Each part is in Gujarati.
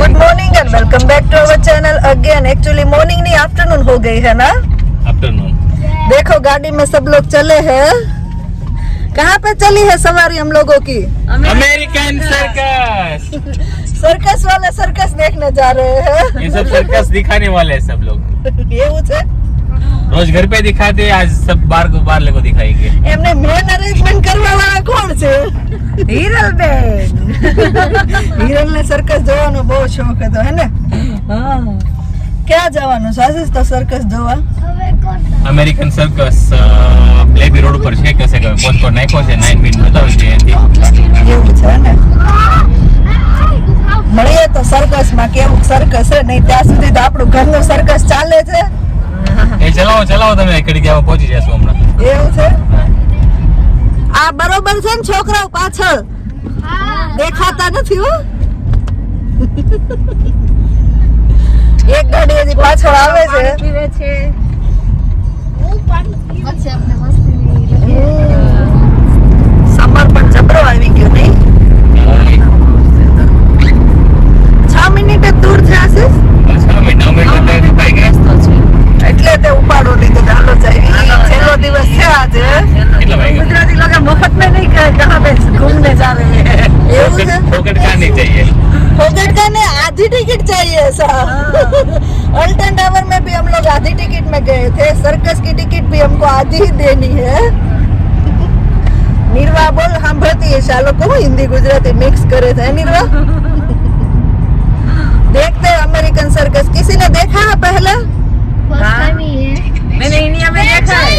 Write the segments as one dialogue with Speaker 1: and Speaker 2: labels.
Speaker 1: Good morning and welcome back to our channel again. Actually morning नहीं आफ्टरनून हो गई है ना।
Speaker 2: आफ्टरनून
Speaker 1: देखो गाड़ी में सब लोग चले हैं। कहाँ पे चली है सवारी हम लोगों की?
Speaker 2: American circus.
Speaker 1: सर्कस वाले सर्कस देखने जा रहे हैं।
Speaker 2: ये सब सर्कस दिखाने वाले हैं सब लोग।
Speaker 1: ये उसे
Speaker 2: रोज घर पे दिखाते हैं, आज सब बाहर को दिखाएंगे।
Speaker 1: एमने मेन अरेंजमेंट करवा वाला कौन છે? હિરલ બેન। હિરલ ને सर्कस જોવાનો બહુ શોખ હતો હે ને? હા। ક્યાં જવાનું સાજીસ તો सर्कस જોવા?
Speaker 2: અમેરિકન સર્કસ પ્લેબી રોડ પર છે કે પોસ્ટકોડ નાખ્યો છે 9 મિનિટ બતાવે છે એથી।
Speaker 1: એવું છે ને? મળીએ તો सर्कस માં કેવું सर्कस છે નહીં ત્યાં સુધી તો આપણું ઘરનું सर्कस ચાલે છે।
Speaker 2: એ ચલાવો તમે એકડી ગયા પહોંચી જશો હમણાં।
Speaker 1: એવું છે? આ બરોબર છે ને છોકરાઓ પાછળ દેખાતા નથી હો। એક ગાડી હજી પાછળ આવે છે।
Speaker 3: પીવે છે હું પાણી પીવે છે આપણે મસ્તી
Speaker 1: સમર પણ જબરો આવી ગયો નહીં? 6 મિનિટ જ દૂર છે આશીષ।
Speaker 2: 6 મિનિટ થઈ ગયા
Speaker 1: એટલે તે ઉપાડો લીધો ચાલો જાય। છેલ્લો દિવસ છે આજે।
Speaker 2: કેટલા વાગ્યા?
Speaker 1: गुजराती लोग मुफ्त में नहीं कहाँ पे घूमने जा रहे हैं। એવું છે?
Speaker 2: પોકેટ કા નહીં चाहिए,
Speaker 1: फोकट का नहीं आधी टिकट चाहिए ऐसा। अल्टन टावर में भी हम लोग आधी टिकट में गए थे। सर्कस की टिकट भी हमको आधी ही देनी है। निर्वा बोल सांभळती है शालो को हिंदी गुजराती मिक्स करे थे निर्वा। देखते हैं अमेरिकन सर्कस। किसी ने देखा है पहले?
Speaker 3: फर्स्ट टाइम ही है।
Speaker 1: मैंने इंडिया में देखा है।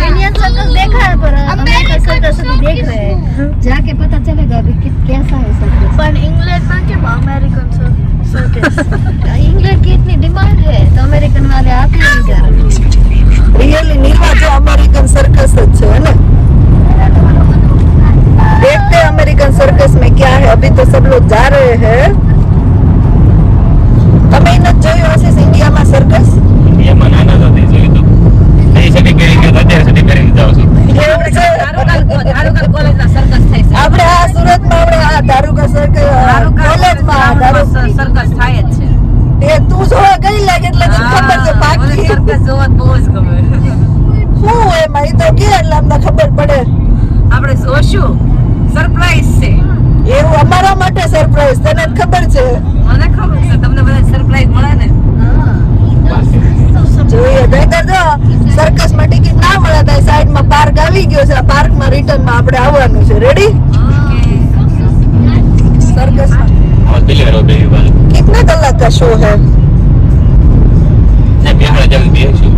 Speaker 3: इंडियन सर्कस देखा है पर अमेरिकन सर्कस तो देख रहे हैं। जाके पता चलेगा अभी कैसा है सर्कस। पर इंग्लैंड में क्या अमेरिकन सर्कस इंग्लैंड की इतनी डिमांड है तो अमेरिकन वाले आते हैं इधर।
Speaker 1: रियली निर्वा जो अमेरिकन सर्कस है ना। देखते हैं अमेरिकन सर्कस में क्या है। अभी तो सब लोग जा रहे हैं। તમે ન જોયું હશે ઇન્ડિયામાં સર્કસ?
Speaker 2: ઇન્ડિયામાં નાના હતા તે જોયું તો એ સટી પહેરીને અત્યારે સટી પહેરીને જાવ છું।
Speaker 1: ધારુકાલ કોલેજમાં સર્કસ થાય છે। આપણે આ સુરતમાં આપણે આ ધારુકાલ સર્કસ કોલેજમાં સર્કસ થાય જ છે। એ તું જોવા ગઈ લાગે એટલે તને ખબર છે બાકી સર્કસ જોવા બહુ જ ગમે। શું હોય મારી તો કે એટલે અમને ખબર પડે। આપણે જોશું સરપ્રાઈઝ છે એવું અમારા માટે સરપ્રાઈઝ। તને ખબર છે? મને ખબર છે તમને બધા સરપ્રાઈઝ મળે ને। જોઈએ નહીતર જો સર્કસ માં ટિકિટ ના મળે તો સાઈડ માં પાર્ક આવી ગયો છે। પાર્ક માં રિટર્ન માં આપણે આવવાનું છે। રેડી? सर्कस में
Speaker 2: और दिल्ली वालों पे वाला
Speaker 1: कितने कलाक का शो है?
Speaker 2: जब बिहार जल्दी है शो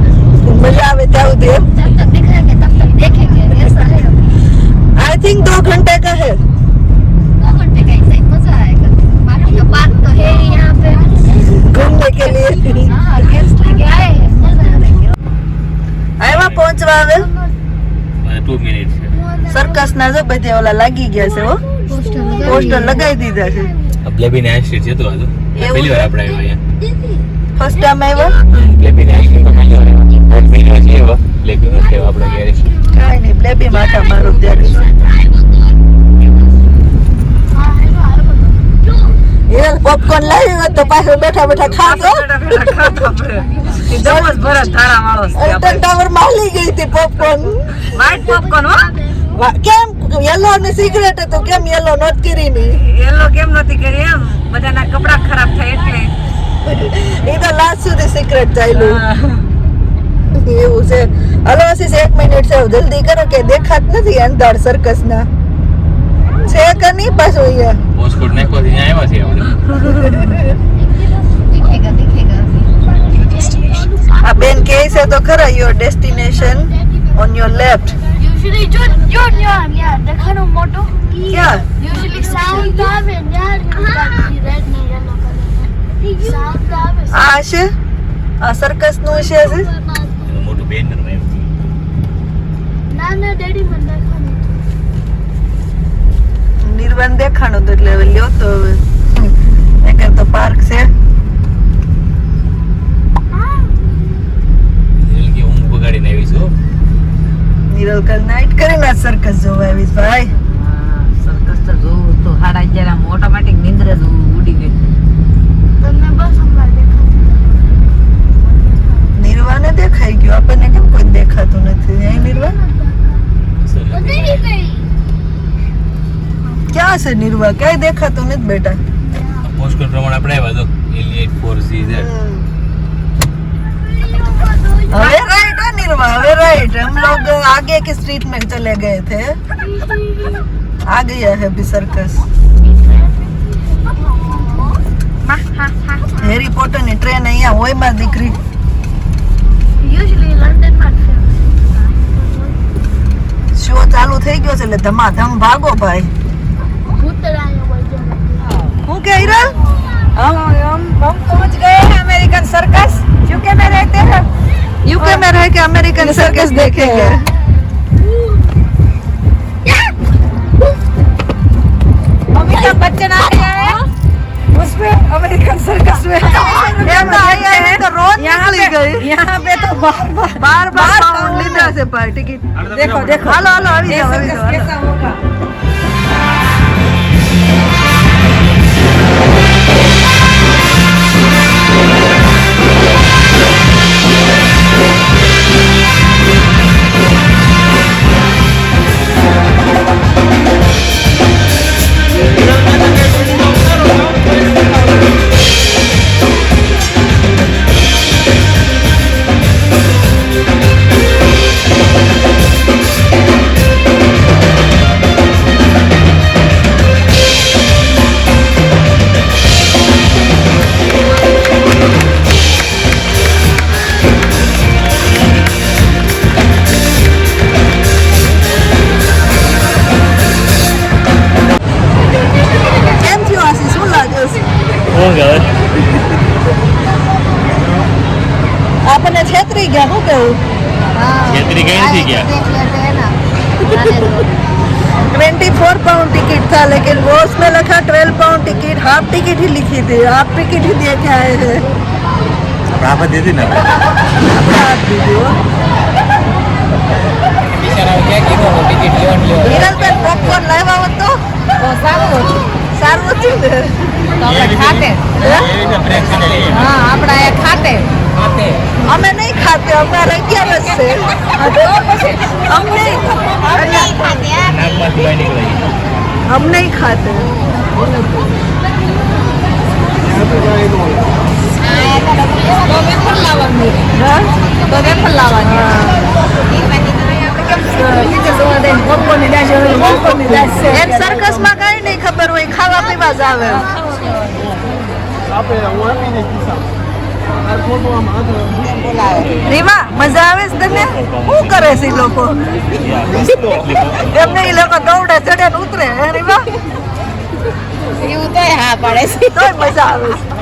Speaker 1: मजा आवे त्या उधर
Speaker 3: जब तक दिखाएंगे तब तक देखेंगे ऐसा है।
Speaker 1: आई थिंक 2 घंटे का है।
Speaker 3: 2 घंटे का ऐसा ही मजा आएगा। बाकी का पार्क तो है ही यहाँ पे
Speaker 1: घूमने के लिए।
Speaker 3: हाँ गेस्ट लेके आए हैं मजा आएगा।
Speaker 1: आया पहुंचवा आवे
Speaker 2: 2 મિનિટ છે।
Speaker 1: सर्कस ना जो बधे ओला लागी गया છે वो पोस्टर लगाई दीधा છે।
Speaker 2: પ્લેબી ને આઈસ્ક્રીમ છે તો આ તો પહેલી વાર આપણે આવ્યા અહીંયા।
Speaker 1: फर्स्ट टाइम आया
Speaker 2: પ્લેબી ને આઈસ્ક્રીમ તો પહેલી વાર આવ્યા। बहुत મહિનો છે એવા પ્લેબી નો છે આપણે ઘરે।
Speaker 1: કાઈ નહીં બ્લેબી માથા મારો ત્યારે હિરલ પોપકોર્ન લાવી હોત તો પાછો બેઠા બેઠા ખાતો।
Speaker 4: દમસ ભરત ધારા વાળો છે
Speaker 1: અલ્ટન ટાવર માં લઈ ગઈ હતી પોપકોર્ન।
Speaker 4: વ્હાઈટ પોપકોર્ન હો।
Speaker 1: કેમ યલો ને સિગરેટ હતું કેમ યલો નોટ કરી ની?
Speaker 4: એલો કેમ નથી કરી એમ બધાના કપડા ખરાબ થાય એટલે
Speaker 1: એ તો લાસ્ટ સુધી સિક્રેટ ચાલ્યું એવું છે। હલો આશીષ 1 મિનિટ છે જલ્દી કરો કે દેખાત નથી અંધાર સર્કસ ના છે કે નહીં પાછું અહીંયા
Speaker 2: પોસ્ટકોડ નાખ્યો છે અહીંયા આવ્યા છે આપણે।
Speaker 3: दिखेगा दिखेगा
Speaker 1: આ બેન કહે છે તો ખરા your destination on your left.
Speaker 3: usually John yeah देखो मोटो
Speaker 1: क्या
Speaker 3: usually sound આવે यार रेड ને yellow કલર sound આવે
Speaker 1: આ છે આ સર્કસ નું છે આશીષ?
Speaker 2: મોટું બેનર માં
Speaker 3: ના ના ડેડી મને દેખાનું
Speaker 1: નિર્વાણ દેખાણું તો એટલે હવે લ્યો તો હવે એક તો પાર્ક છે।
Speaker 2: કે ઊંઘ બગાડીને આવી છું।
Speaker 1: નિરલ કલ નાઈટ કરીને સર્કસ જોવા આવીશ ભાઈ।
Speaker 4: સર્કસ તો જોવું તો 11:30 ઓટોમેટિક નિંદ્ર જ ઉડી ગઈ।
Speaker 1: છે નિર્વા ક્યાંય દેખાતું નથી બેટા
Speaker 2: પોસ્ટકોડ પ્રમાણે આપણે આવ્યા તો L84CZ
Speaker 1: હવે राइट है निर्वा હવે राइट हम लोग आगे की स्ट्रीट में चले गए थे आ गया है अभी सर्कस हैरी पॉटर ની ટ્રેન અહીંયા હોય માં દીકરી
Speaker 3: યુઝ્યુઅલી લંડન માં
Speaker 1: શો ચાલુ થઈ ગયો છે એટલે ધમાધમ ભાગો ભાઈ
Speaker 3: ભૂતળાયો બોલજો
Speaker 1: હું કે હિરલ
Speaker 4: हम पहुंच गए हैं अमेरिकन सर्कस यूके में रहते हैं
Speaker 1: यूके में रह के अमेरिकन सर्कस देखेंगे
Speaker 4: अमिताभ बच्चन आ गया है उसमें अमेरिकन सर्कस में
Speaker 1: तो रोज निकली गई
Speaker 4: यहाँ पे तो
Speaker 1: बार पाउंड लीधा से पर टिकट
Speaker 4: देखो देखो
Speaker 1: हालो हालो આવી
Speaker 4: ये
Speaker 1: જાઓ આવી
Speaker 4: सर्कस
Speaker 1: જાઓ
Speaker 4: कैसा होगा
Speaker 1: કેમ થયું આશી શું લાગે છે આપણને છેતરી ગયા શું કેવું
Speaker 2: છેતરી ગઈ નથી क्या
Speaker 1: 24 पाउंड टिकट था लेकिन वो उसमें लिखा 12 पाउंड टिकट हाफ टिकट ही लिखी थी हाफ टिकट ही दे के आए हैं
Speaker 2: આપણે દીધી ને
Speaker 1: આપણે हाथ दीजिए હિરલબેન પોપકોર્ન લાવ્યા હોત તો સારું હતું ને
Speaker 4: खाते हाँ अपना ये खाते
Speaker 1: અમે નહીં ખાતે અમારે 11 છે हम नहीं हम नहीं खाते
Speaker 4: तो वेफर लावानी
Speaker 1: हाँ?
Speaker 4: तो वेफर लावानी
Speaker 1: એક સર્કસ માં કઈ નહીં ખબર હોય ખાવા પીવા જ આવે રીમા મજા આવે છે તને શું કરે છે ઈ લોકો એમને ઈ લોકો દौड़े ચડે ને ઉતરે હે રીમા
Speaker 4: એવું તો હા પડે છે
Speaker 1: તોય મજા આવે છે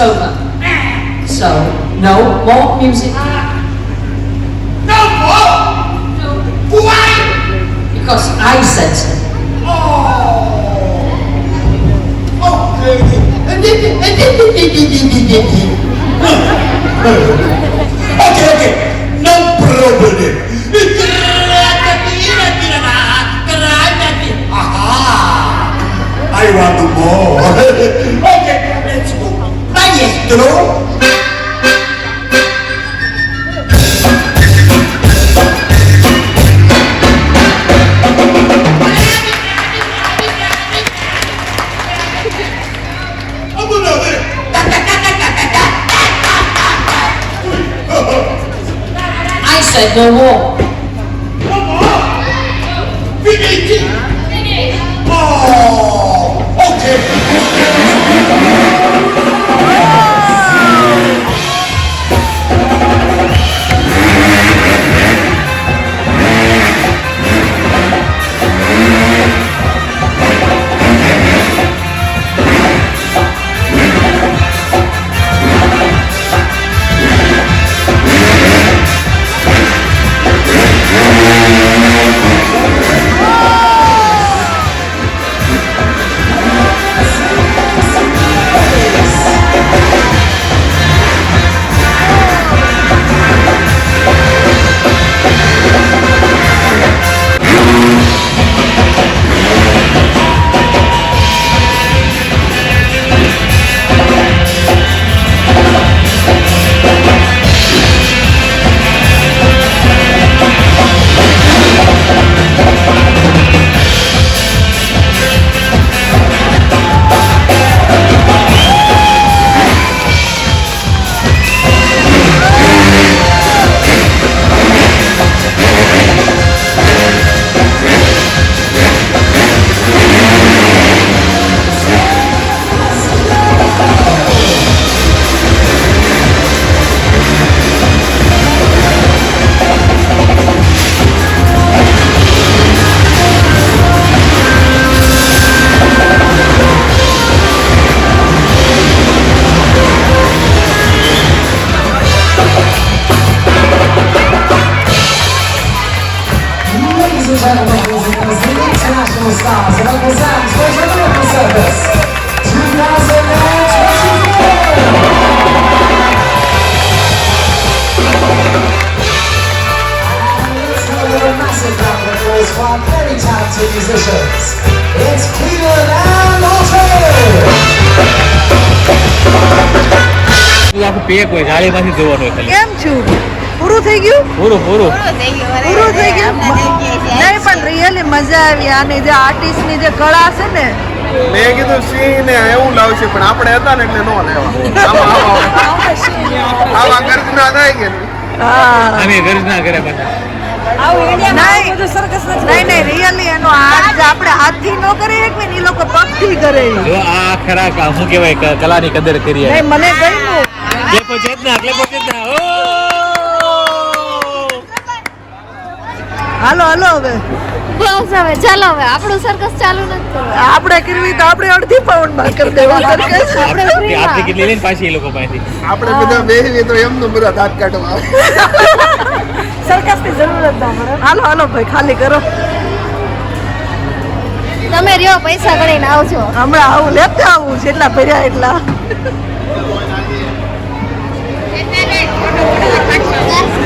Speaker 5: over. So, no more music.
Speaker 6: No more! Why?
Speaker 5: Because I said so.
Speaker 6: Okay. Okay. No problem. Aha! I want more. Okay, let's go. Maestro.
Speaker 5: I said no more.
Speaker 6: Finiti! Oh, okay.
Speaker 7: Musicians. It's Cleveland and Alter.
Speaker 2: આખું પેક હોય જાળીમાંથી જોવાનું હોય ખાલી.
Speaker 1: કેમ છું પૂરું થઈ ગયું
Speaker 2: પૂરું
Speaker 1: પૂરું થઈ ગયું નહીં પણ રિયલી મજા આવી આની જે આર્ટિસ્ટની જે કળા છે ને
Speaker 8: મેં કીધું સિંહ ને એવું લાવશે પણ આપણે હતા ને એટલે નો લેવા આવા ગર્જના થાય કે
Speaker 1: હા
Speaker 2: અમે ગર્જના કરે પાછા.
Speaker 1: નહીં રિયલી એનો હાથ આપણે હાથથી ન કરી શકીએ ને એ લોકો પગથી કરે
Speaker 2: જો આ ખરા શું કહેવાય કલાની કદર કરી.
Speaker 1: નહીં મને ગમ્યું
Speaker 2: ક્લેપો ચેતના ઓ
Speaker 1: હાલો હવે
Speaker 3: બસ હવે ચાલો હવે આપણું સર્કસ ચાલુ નથી કરવું.
Speaker 1: આપણે કરવી તો આપણે અડધી પાઉન્ડ માં કરી દેવા સરખે
Speaker 2: આપણી કેટલી લઈને પાછી એ લોકો પાસેથી
Speaker 8: આપણે બધા બેહીએ તો એમનું બધા દાંત કાઢવા આવે.
Speaker 1: સરકસની જરૂર જ ના પડે. હાલો ભાઈ ખાલી કરો
Speaker 3: તમે રહ્યો પૈસા ગણીને આવજો.
Speaker 1: હમણાં આવું લેતા આવું જેટલા ભર્યા એટલા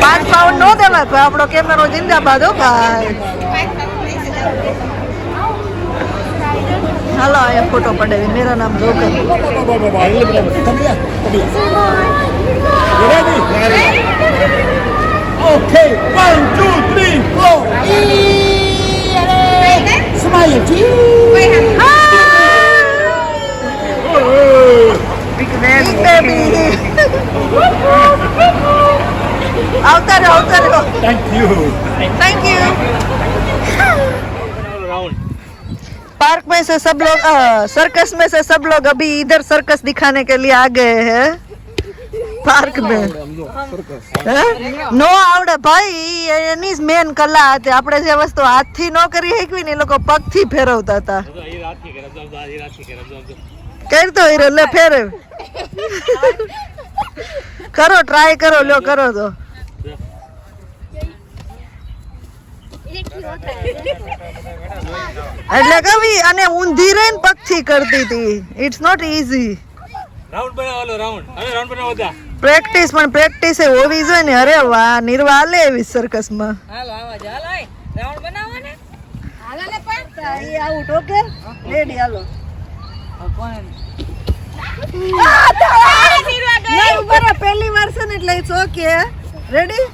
Speaker 1: 5 પાઉન્ડ નો દેવાય ભાઈ આપણો કેમેરો જિંદાબાદ હો ભાઈ. હાલો અહીંયા ફોટો પડાવી મેરા નામ rocker.
Speaker 6: Okay, 1, 2, 3, 4. Smile,
Speaker 1: Big baby. આવતા રહો.
Speaker 6: Thank you.
Speaker 1: पार्क में से सब लोग सर्कस में से सब लोग अभी इधर सर्कस दिखाने के लिए आ गए हैं पार्क में. નો આવડે ભાઈ એની જ મેન કલા હતી. આપણે જે વસ્તુ હાથથી ન કરી શકવી ને એ લોકો પગથી ફેરવતા હતા. કરતો હીરો લે ફેરવ કરો ટ્રાય કરો લ્યો કરો તો એટલે કવી અને ઊંધી રહીને પગથી કરતી હતી ઇટ્સ નોટ ઈઝી
Speaker 2: રાઉન્ડ બનાવો રાઉન્ડ હવે રાઉન્ડ બનાવો બધા
Speaker 1: પ્રેક્ટિસ પણ પ્રેક્ટિસ એ હોવી જોઈએ ને અરે વાહ નિર્વા લે એવી સર્કસ માં
Speaker 4: હાલો આવા જ હાલો રાઉન્ડ બનાવો ને
Speaker 1: હાલો ને પણ એ આઉટ ઓકે રેડી હાલો નહીં બરાબર પહેલી વાર છે ને એટલે ઇટ્સ ઓકે રેડી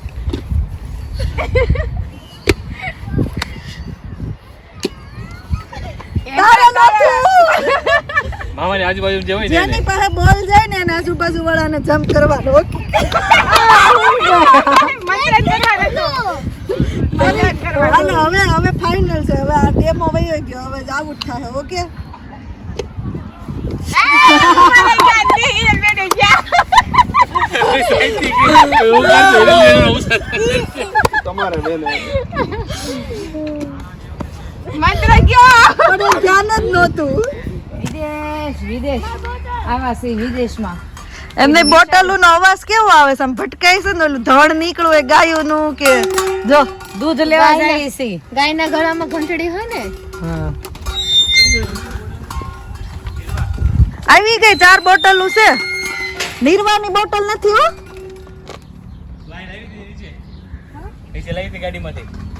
Speaker 2: મામાની આજુબાજુ જે હોય ને
Speaker 1: જેની પાસે બોલ જાય ને એના આજુબાજુ વાળાને જમ્પ કરવાનો ઓકે હાલો હવે ફાઇનલ છે હવે આ ડેમો વયો ગયો હવે જ આઉટ થાય ઓકે
Speaker 8: તમારે બેન
Speaker 1: પણ ધ્યાન જ નહોતું
Speaker 4: વિદેશ આવા છે વિદેશમાં
Speaker 1: એમને બોટલો નો અવાજ કેવો આવે છે આમ ભટકાય છે ને ઓલું ધડ નીકળું એ ગાયું નું કે જો
Speaker 4: દૂધ લેવા જાય છે
Speaker 3: ગાયના ગળામાં ઘંટડી હોય ને
Speaker 1: આવી ગઈ 4 બોટલો છે નિર્વાની બોટલ નથી હો
Speaker 2: નીચે લાવી હતી ગાડીમાંથી